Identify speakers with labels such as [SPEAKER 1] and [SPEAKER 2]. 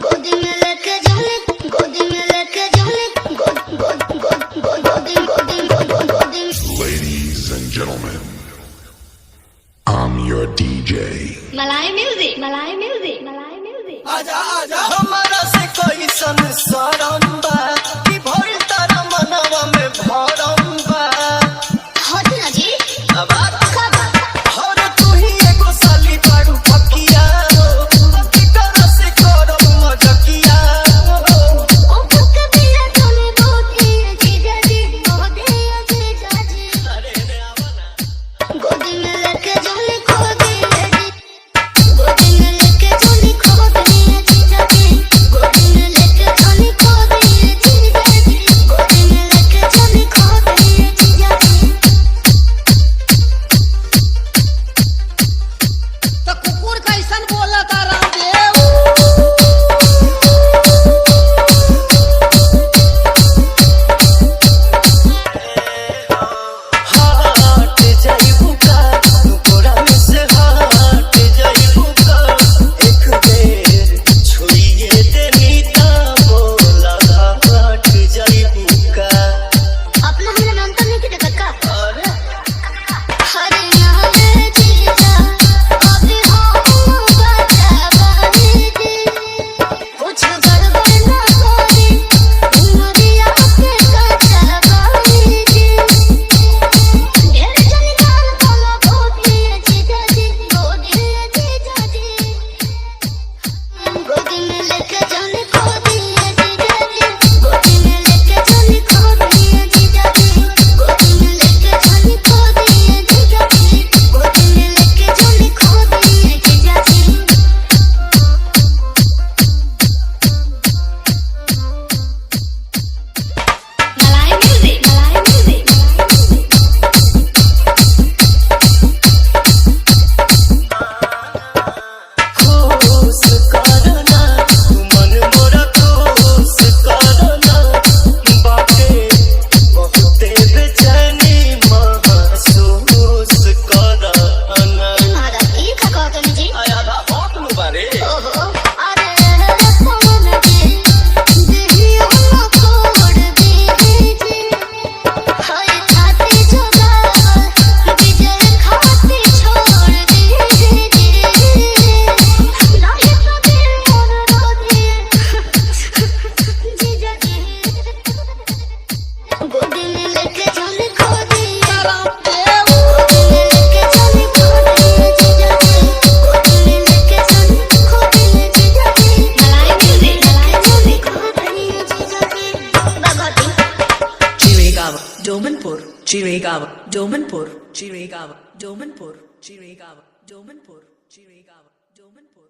[SPEAKER 1] गोदी में लेके जाने गोदी में लेके जाने गोदी गोदी
[SPEAKER 2] Ladies and gentlemen, I'm your DJ.
[SPEAKER 1] मलाई म्यूजिक मलाई म्यूजिक मलाई म्यूजिक
[SPEAKER 3] आजा आजा हमारा से कोई संसारम बा कि भइल तारा मनवा में भरम बा
[SPEAKER 1] होती ना जी
[SPEAKER 3] अब हर तू ही एगो साली बाड़ू फकिया की तरह से करम मजकिया
[SPEAKER 1] ओ फुक दिया तूने गोदी जीजा जी गोदी जीजा जी
[SPEAKER 3] अरे रे आवना
[SPEAKER 1] गोदी में लेके जाने गोदी में लेके जाने गोदी जीजा जी गोदी में लेके जाने गोदी जीजा जी गोदी में लेके जाने गोदी जीजा जी
[SPEAKER 4] तो कुकुर कैसन बोलता रामदेव
[SPEAKER 3] हाट जाइबू का तोरा में से हाट जाइबू का एक बेर छुइए देनी ता बोला हाट जाइबू का
[SPEAKER 1] अपना हमने नाम तो नहीं किया का
[SPEAKER 3] अरे
[SPEAKER 1] हरे नाम जीजा अभी हम बचा बानी जी कुछ गड़बड़ ना होई उमरिया के कचा बानी जी ढेर जन कान कोलो गोदी जीजा जी गोदी जीजा जी गोदी में लेके जाने गोदी जीजा जी गोदी में लेके जाने गोदी जीजा जी गोदी में लेके जाने गोदी जीजा जी गोदी में लेके जाने गोदी जीजा जी मलाई म्यूजिक
[SPEAKER 3] खुश करना तू मन मोरा खुश करना बाटे बहुते बेचैनी महसूस करना
[SPEAKER 1] महाराज ई का कहतनी जी
[SPEAKER 3] आया दा बहुत मुबारे
[SPEAKER 1] ओहो अरे कौन जी देहियो न कोड दी जी हाय खाती जोगा विजय खाती छोड़ दी जी लाहे कभी मोर रोदी जीजा जी गोदी में लेके जाने गोदी
[SPEAKER 4] रामदेव
[SPEAKER 1] गोदी में लेके जाने गोदी जीजा जी गोदी में लेके जाने गोदी जीजा जी मलाई म्यूजिक गोदी जीजा जी Bhagwati
[SPEAKER 5] Chirigava, Domanpur, Chirigava, Domanpur, Chirigava, Domanpur, Chirigava, Domanpur, Chirigava, Domanpur.